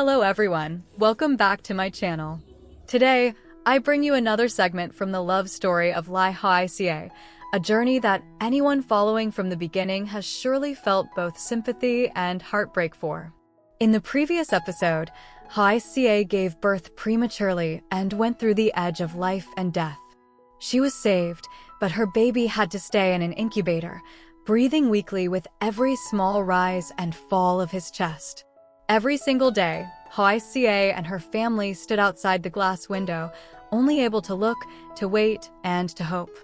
Hello everyone, welcome back to my channel. Today, I bring you another segment from the love story of Ly Hoai Ca, a journey that anyone following from the beginning has surely felt both sympathy and heartbreak for. In the previous episode, Hoai Ca gave birth prematurely and went through the edge of life and death. She was saved, but her baby had to stay in an incubator, breathing weakly with every small rise and fall of his chest. Every single day, Hoai Ca and her family stood outside the glass window, only able to look, to wait, and to hope.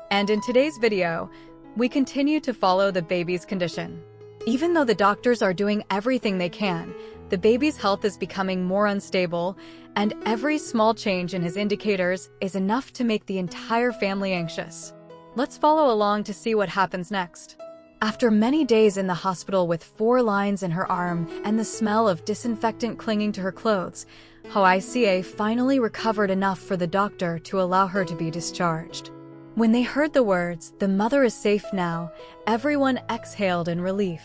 And in today's video, we continue to follow the baby's condition. Even though the doctors are doing everything they can, the baby's health is becoming more unstable, and every small change in his indicators is enough to make the entire family anxious. Let's follow along to see what happens next. After many days in the hospital with 4 lines in her arm and the smell of disinfectant clinging to her clothes, Hoai Ca finally recovered enough for the doctor to allow her to be discharged. When they heard the words, "The mother is safe now," everyone exhaled in relief.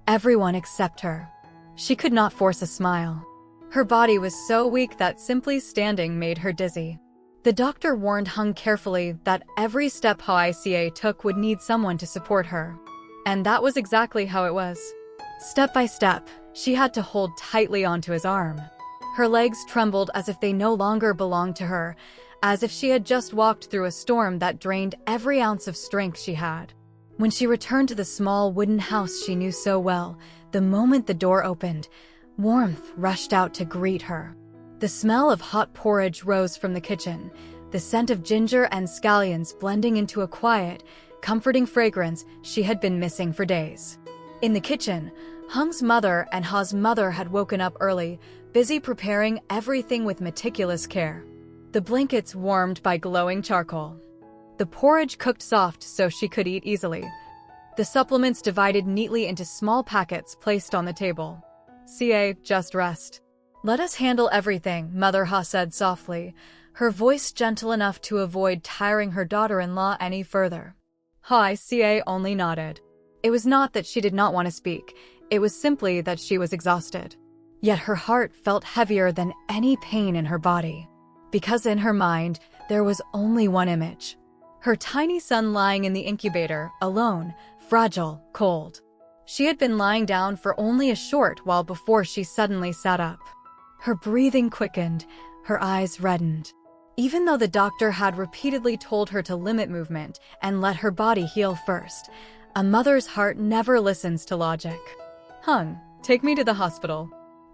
Everyone except her. She could not force a smile. Her body was so weak that simply standing made her dizzy. The doctor warned Hùng carefully that every step Hoai Ca took would need someone to support her. And that was exactly how it was. Step by step, she had to hold tightly onto his arm. Her legs trembled as if they no longer belonged to her, as if she had just walked through a storm that drained every ounce of strength she had. When she returned to the small wooden house she knew so well, the moment the door opened, warmth rushed out to greet her. The smell of hot porridge rose from the kitchen, the scent of ginger and scallions blending into a quiet, comforting fragrance she had been missing for days. In the kitchen, Hung's mother and Ha's mother had woken up early, busy preparing everything with meticulous care. The blankets warmed by glowing charcoal. The porridge cooked soft so she could eat easily. The supplements divided neatly into small packets placed on the table. "Ca, just rest. Let us handle everything," Mother Ha said softly, her voice gentle enough to avoid tiring her daughter-in-law any further. Hoai Ca only nodded. It was not that she did not want to speak, it was simply that she was exhausted. Yet her heart felt heavier than any pain in her body. Because in her mind, there was only one image. Her tiny son lying in the incubator, alone, fragile, cold. She had been lying down for only a short while before she suddenly sat up. Her breathing quickened, her eyes reddened. Even though the doctor had repeatedly told her to limit movement and let her body heal first, a mother's heart never listens to logic. "Hùng, take me to the hospital.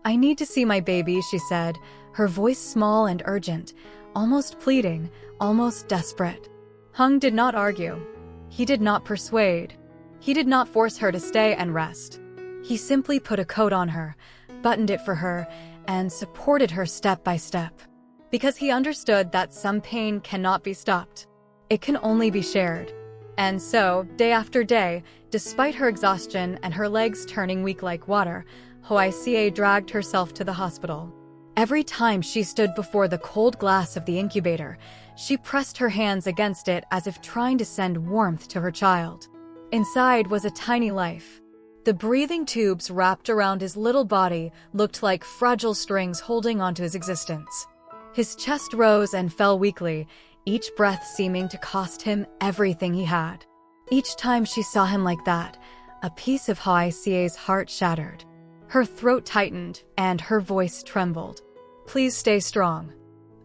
I need to see my baby," she said, her voice small and urgent, almost pleading, almost desperate. Hùng did not argue. He did not persuade. He did not force her to stay and rest. He simply put a coat on her, buttoned it for her, and supported her step by step. Because he understood that some pain cannot be stopped. It can only be shared. And so, day after day, despite her exhaustion and her legs turning weak like water, Hoai Ca dragged herself to the hospital. Every time she stood before the cold glass of the incubator, she pressed her hands against it as if trying to send warmth to her child. Inside was a tiny life. The breathing tubes wrapped around his little body looked like fragile strings holding onto his existence. His chest rose and fell weakly, each breath seeming to cost him everything he had. Each time she saw him like that, a piece of Hoai Ca's heart shattered. Her throat tightened and her voice trembled. "Please stay strong.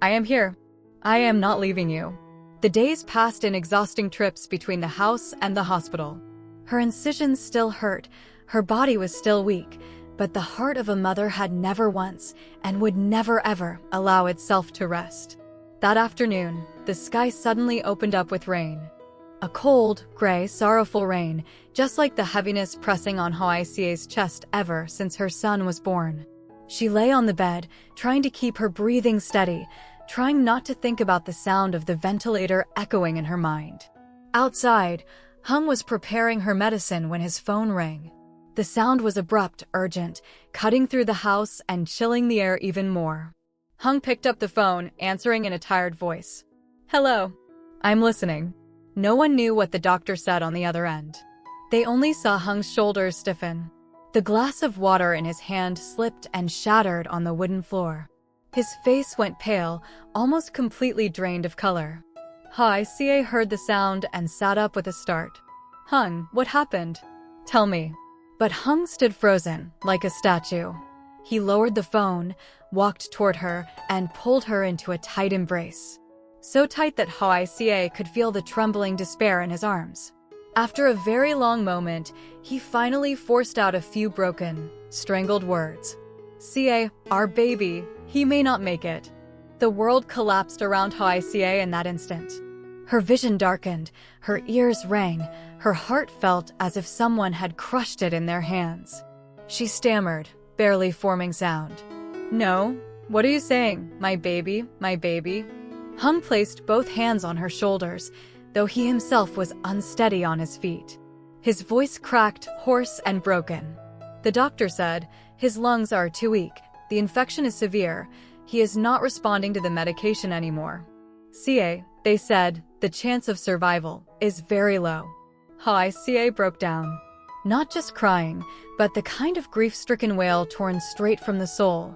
I am here. I am not leaving you." The days passed in exhausting trips between the house and the hospital. Her incisions still hurt, her body was still weak, but the heart of a mother had never once, and would never ever, allow itself to rest. That afternoon, the sky suddenly opened up with rain. A cold, gray, sorrowful rain, just like the heaviness pressing on Hoai Ca's chest ever since her son was born. She lay on the bed, trying to keep her breathing steady, trying not to think about the sound of the ventilator echoing in her mind. Outside, Hùng was preparing her medicine when his phone rang. The sound was abrupt, urgent, cutting through the house and chilling the air even more. Hùng picked up the phone, answering in a tired voice. "Hello. I'm listening." No one knew what the doctor said on the other end. They only saw Hung's shoulders stiffen. The glass of water in his hand slipped and shattered on the wooden floor. His face went pale, almost completely drained of color. Hoai Ca heard the sound and sat up with a start. "Hung, what happened? Tell me." But Hung stood frozen, like a statue. He lowered the phone, walked toward her, and pulled her into a tight embrace. So tight that Hoai Ca could feel the trembling despair in his arms. After a very long moment, he finally forced out a few broken, strangled words. "Ca, our baby, he may not make it." The world collapsed around Hoai Ca in that instant. Her vision darkened, her ears rang, her heart felt as if someone had crushed it in their hands. She stammered, barely forming sound. "No, what are you saying? My baby, my baby?" Hung placed both hands on her shoulders, though he himself was unsteady on his feet. His voice cracked, hoarse and broken. The doctor said, "His lungs are too weak, the infection is severe, he is not responding to the medication anymore. Ca, they said, the chance of survival is very low." Hoai Ca broke down. Not just crying, but the kind of grief-stricken wail torn straight from the soul,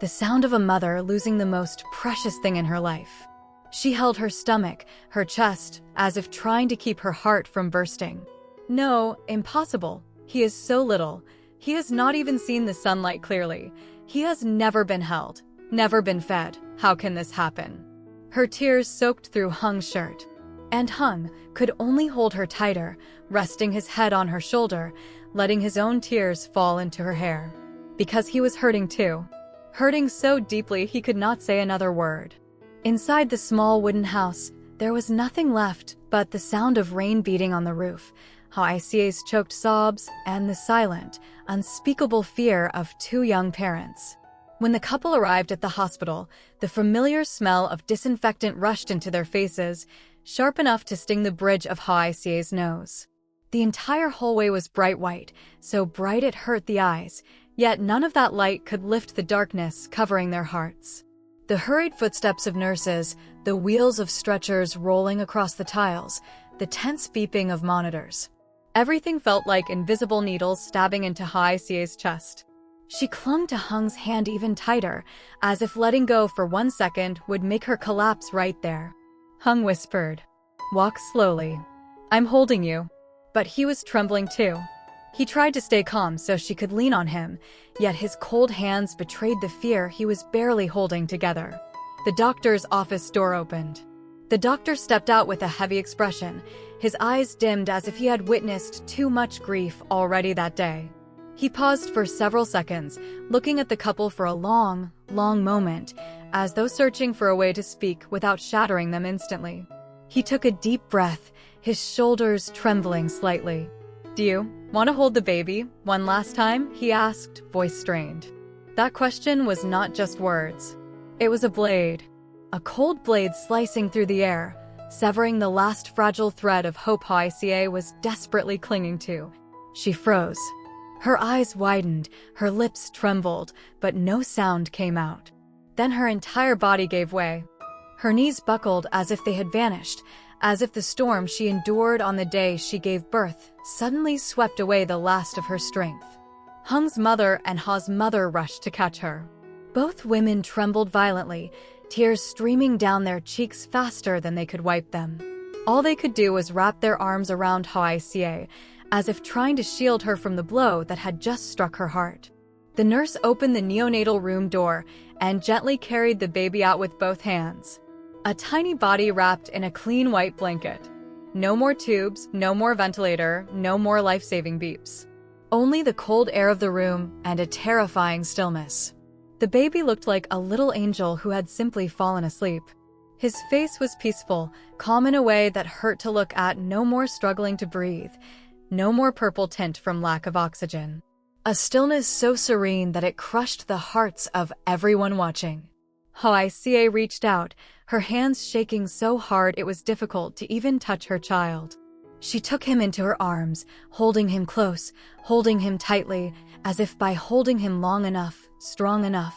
the sound of a mother losing the most precious thing in her life. She held her stomach, her chest, as if trying to keep her heart from bursting. "No, impossible. He is so little. He has not even seen the sunlight clearly. He has never been held, never been fed. How can this happen?" Her tears soaked through Hung's shirt. And Hung could only hold her tighter, resting his head on her shoulder, letting his own tears fall into her hair. Because he was hurting too. Hurting so deeply he could not say another word. Inside the small wooden house, there was nothing left but the sound of rain beating on the roof, Hoai Ca's choked sobs, and the silent, unspeakable fear of two young parents. When the couple arrived at the hospital, the familiar smell of disinfectant rushed into their faces, sharp enough to sting the bridge of Hoai Ca's nose. The entire hallway was bright white, so bright it hurt the eyes, yet none of that light could lift the darkness covering their hearts. The hurried footsteps of nurses, the wheels of stretchers rolling across the tiles, the tense beeping of monitors. Everything felt like invisible needles stabbing into Hoai Ca's chest. She clung to Hung's hand even tighter, as if letting go for 1 second would make her collapse right there. Hung whispered, "Walk slowly. I'm holding you." But he was trembling too. He tried to stay calm so she could lean on him, yet his cold hands betrayed the fear he was barely holding together. The doctor's office door opened. The doctor stepped out with a heavy expression, his eyes dimmed as if he had witnessed too much grief already that day. He paused for several seconds, looking at the couple for a long, long moment, as though searching for a way to speak without shattering them instantly. He took a deep breath, his shoulders trembling slightly. "Do you want to hold the baby one last time?" he asked, voice strained. That question was not just words. It was a blade. A cold blade slicing through the air, severing the last fragile thread of hope Hoai Ca was desperately clinging to. She froze. Her eyes widened, her lips trembled, but no sound came out. Then her entire body gave way. Her knees buckled as if they had vanished, as if the storm she endured on the day she gave birth suddenly swept away the last of her strength. Hung's mother and Ha's mother rushed to catch her. Both women trembled violently, tears streaming down their cheeks faster than they could wipe them. All they could do was wrap their arms around Hoai Ca, as if trying to shield her from the blow that had just struck her heart. The nurse opened the neonatal room door and gently carried the baby out with both hands. A tiny body wrapped in a clean white blanket. No more tubes, no more ventilator, no more life-saving beeps. Only the cold air of the room and a terrifying stillness. The baby looked like a little angel who had simply fallen asleep. His face was peaceful, calm in a way that hurt to look at, no more struggling to breathe, no more purple tint from lack of oxygen. A stillness so serene that it crushed the hearts of everyone watching. Hoai Ca reached out, her hands shaking so hard it was difficult to even touch her child. She took him into her arms, holding him close, holding him tightly, as if by holding him long enough, strong enough,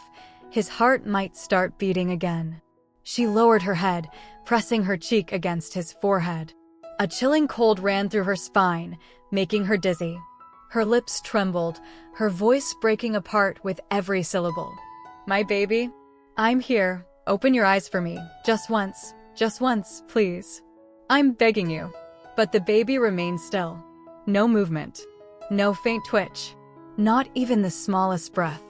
his heart might start beating again. She lowered her head, pressing her cheek against his forehead. A chilling cold ran through her spine, making her dizzy. Her lips trembled, her voice breaking apart with every syllable. "My baby, I'm here. Open your eyes for me. Just once, please. I'm begging you." But the baby remained still. No movement. No faint twitch. Not even the smallest breath.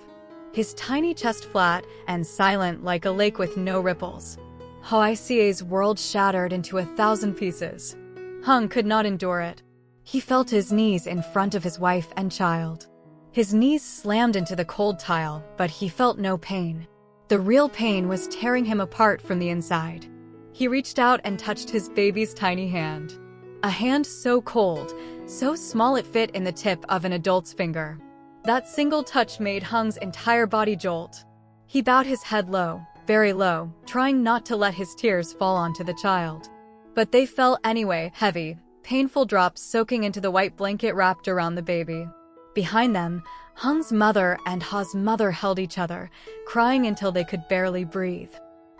His tiny chest flat and silent like a lake with no ripples. Hoai Ca's world shattered into 1,000 pieces. Hùng could not endure it. He felt his knees in front of his wife and child. His knees slammed into the cold tile, but he felt no pain. The real pain was tearing him apart from the inside. He reached out and touched his baby's tiny hand. A hand so cold, so small it fit in the tip of an adult's finger. That single touch made Hung's entire body jolt. He bowed his head low, very low, trying not to let his tears fall onto the child. But they fell anyway, heavy, painful drops soaking into the white blanket wrapped around the baby. Behind them, Hung's mother and Ha's mother held each other, crying until they could barely breathe.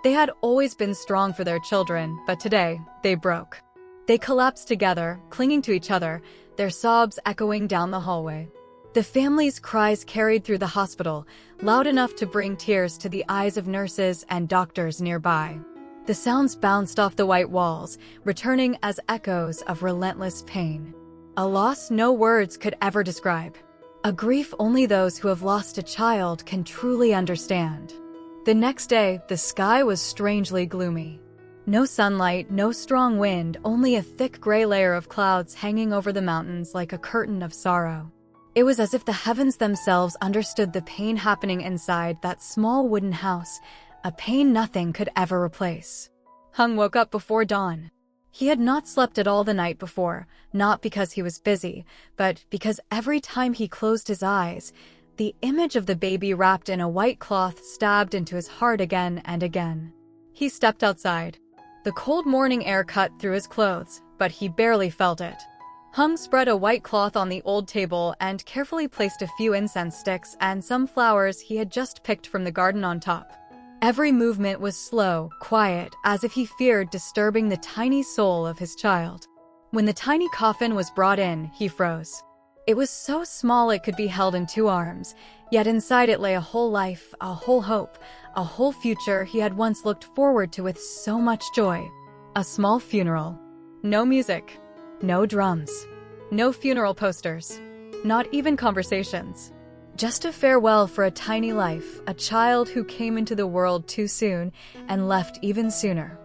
They had always been strong for their children, but today, they broke. They collapsed together, clinging to each other, their sobs echoing down the hallway. The family's cries carried through the hospital, loud enough to bring tears to the eyes of nurses and doctors nearby. The sounds bounced off the white walls, returning as echoes of relentless pain. A loss no words could ever describe. A grief only those who have lost a child can truly understand. The next day, the sky was strangely gloomy. No sunlight, no strong wind, only a thick gray layer of clouds hanging over the mountains like a curtain of sorrow. It was as if the heavens themselves understood the pain happening inside that small wooden house, a pain nothing could ever replace. Hùng woke up before dawn. He had not slept at all the night before, not because he was busy, but because every time he closed his eyes, the image of the baby wrapped in a white cloth stabbed into his heart again and again. He stepped outside. The cold morning air cut through his clothes, but he barely felt it. Hùng spread a white cloth on the old table and carefully placed a few incense sticks and some flowers he had just picked from the garden on top. Every movement was slow, quiet, as if he feared disturbing the tiny soul of his child. When the tiny coffin was brought in, he froze. It was so small it could be held in 2 arms, yet inside it lay a whole life, a whole hope, a whole future he had once looked forward to with so much joy. A small funeral. No music. No drums. No funeral posters. Not even conversations. Just a farewell for a tiny life, a child who came into the world too soon and left even sooner.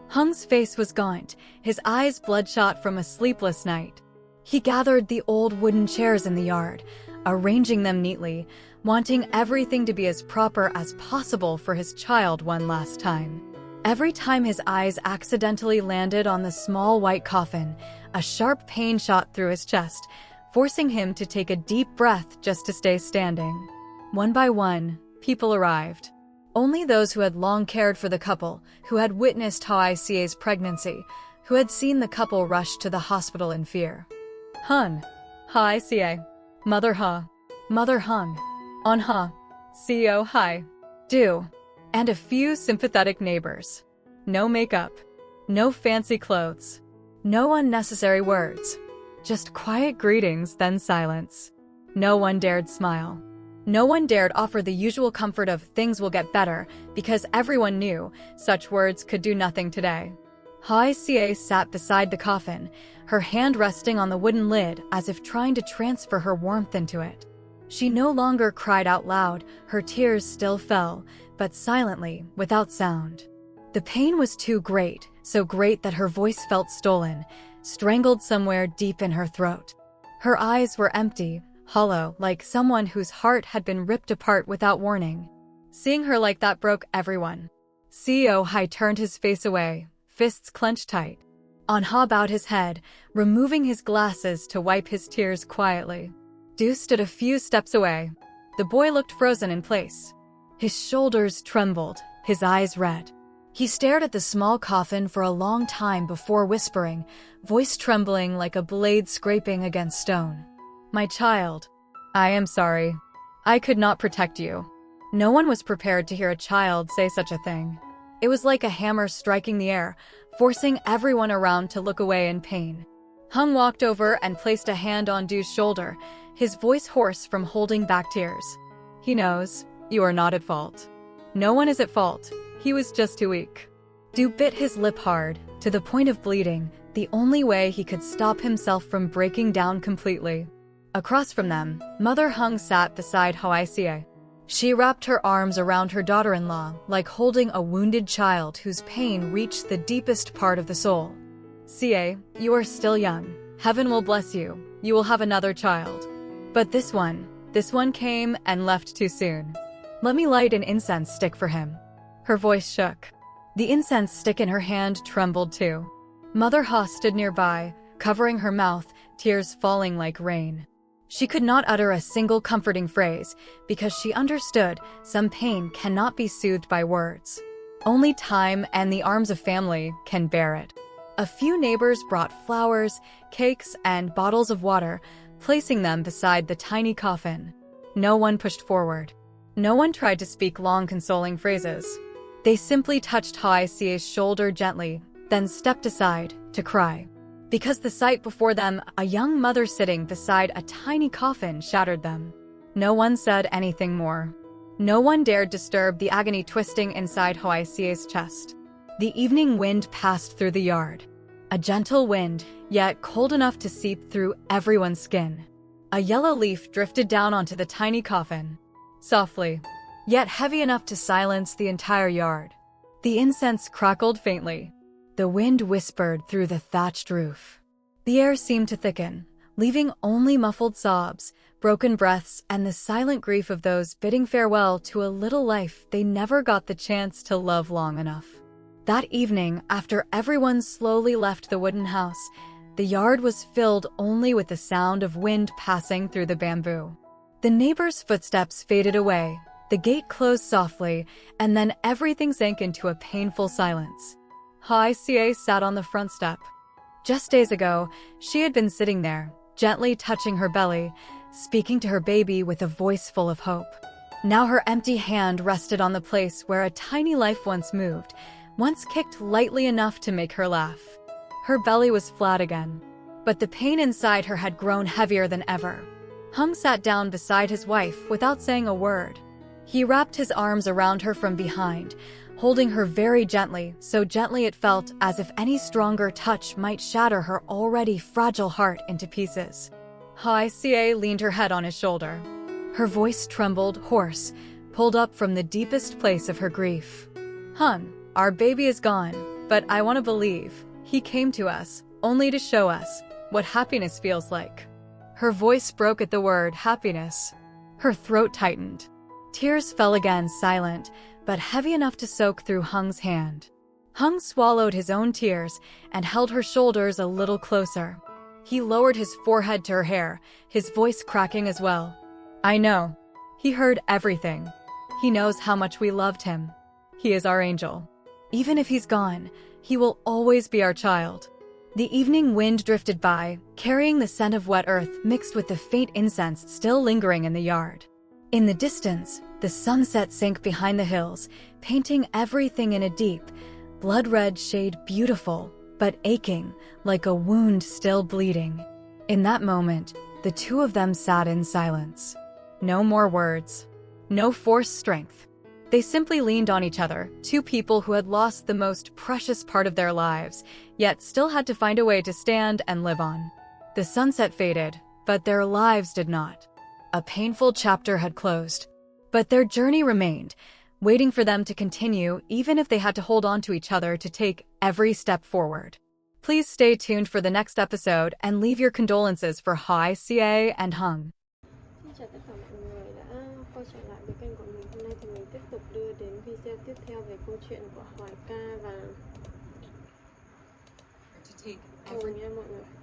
Hung's face was gaunt, his eyes bloodshot from a sleepless night. He gathered the old wooden chairs in the yard, arranging them neatly, wanting everything to be as proper as possible for his child one last time. Every time his eyes accidentally landed on the small white coffin, a sharp pain shot through his chest, forcing him to take a deep breath just to stay standing. One by one, people arrived. Only those who had long cared for the couple, who had witnessed Hoai Ca's pregnancy, who had seen the couple rush to the hospital in fear. Hun, Hoai Ca, Mother Ha, Mother Hung, On Ha, Co Hai, Do, and a few sympathetic neighbors. No makeup, no fancy clothes, no unnecessary words. Just quiet greetings, then silence. No one dared smile. No one dared offer the usual comfort of things will get better, because everyone knew such words could do nothing today. Hoai Ca sat beside the coffin, her hand resting on the wooden lid as if trying to transfer her warmth into it. She no longer cried out loud, her tears still fell, but silently, without sound. The pain was too great, so great that her voice felt stolen, strangled somewhere deep in her throat. Her eyes were empty, hollow, like someone whose heart had been ripped apart without warning. Seeing her like that broke everyone. Co Hai turned his face away, fists clenched tight. On Ha bowed his head, removing his glasses to wipe his tears quietly. Du stood a few steps away. The boy looked frozen in place. His shoulders trembled, his eyes red. He stared at the small coffin for a long time before whispering, voice trembling like a blade scraping against stone. My child, I am sorry. I could not protect you. No one was prepared to hear a child say such a thing. It was like a hammer striking the air, forcing everyone around to look away in pain. Hùng walked over and placed a hand on Du's shoulder, his voice hoarse from holding back tears. He knows, you are not at fault. No one is at fault. He was just too weak. Diep bit his lip hard, to the point of bleeding, the only way he could stop himself from breaking down completely. Across from them, Mother Hung sat beside Hoai Ca. She wrapped her arms around her daughter-in-law, like holding a wounded child whose pain reached the deepest part of the soul. Ca, you are still young. Heaven will bless you. You will have another child. But this one came and left too soon. Let me light an incense stick for him. Her voice shook. The incense stick in her hand trembled too. Mother Ha stood nearby, covering her mouth, tears falling like rain. She could not utter a single comforting phrase, because she understood some pain cannot be soothed by words. Only time and the arms of family can bear it. A few neighbors brought flowers, cakes, and bottles of water, placing them beside the tiny coffin. No one pushed forward. No one tried to speak long consoling phrases. They simply touched Hoai Ca's shoulder gently, then stepped aside to cry. Because the sight before them, a young mother sitting beside a tiny coffin, shattered them. No one said anything more. No one dared disturb the agony twisting inside Hoai Ca's chest. The evening wind passed through the yard. A gentle wind, yet cold enough to seep through everyone's skin. A yellow leaf drifted down onto the tiny coffin. Softly, yet heavy enough to silence the entire yard. The incense crackled faintly. The wind whispered through the thatched roof. The air seemed to thicken, leaving only muffled sobs, broken breaths, and the silent grief of those bidding farewell to a little life they never got the chance to love long enough. That evening, after everyone slowly left the wooden house, the yard was filled only with the sound of wind passing through the bamboo. The neighbors' footsteps faded away, the gate closed softly, and then everything sank into a painful silence. Hoai Ca sat on the front step. Just days ago, she had been sitting there, gently touching her belly, speaking to her baby with a voice full of hope. Now her empty hand rested on the place where a tiny life once moved, once kicked lightly enough to make her laugh. Her belly was flat again, but the pain inside her had grown heavier than ever. Hung sat down beside his wife without saying a word. He wrapped his arms around her from behind, holding her very gently, so gently it felt as if any stronger touch might shatter her already fragile heart into pieces. Hoai Ca leaned her head on his shoulder. Her voice trembled, hoarse, pulled up from the deepest place of her grief. Hung, our baby is gone, but I want to believe he came to us, only to show us what happiness feels like. Her voice broke at the word happiness. Her throat tightened. Tears fell again, silent, but heavy enough to soak through Hung's hand. Hung swallowed his own tears and held her shoulders a little closer. He lowered his forehead to her hair, his voice cracking as well. I know. He heard everything. He knows how much we loved him. He is our angel. Even if he's gone, he will always be our child. The evening wind drifted by, carrying the scent of wet earth mixed with the faint incense still lingering in the yard. In the distance, the sunset sank behind the hills, painting everything in a deep, blood-red shade, beautiful, but aching, like a wound still bleeding. In that moment, the two of them sat in silence. No more words. No forced strength. They simply leaned on each other, two people who had lost the most precious part of their lives, yet still had to find a way to stand and live on. The sunset faded, but their lives did not. A painful chapter had closed. But their journey remained, waiting for them to continue even if they had to hold on to each other to take every step forward. Please stay tuned for the next episode and leave your condolences for Hoai Ca and Hung. Xin chào tất cả mọi người đã quay trở lại với kênh của mình. Hôm nay thì mình tiếp tục đưa đến video tiếp theo về câu chuyện của Hoài Ca và to take Hùng nha mọi người.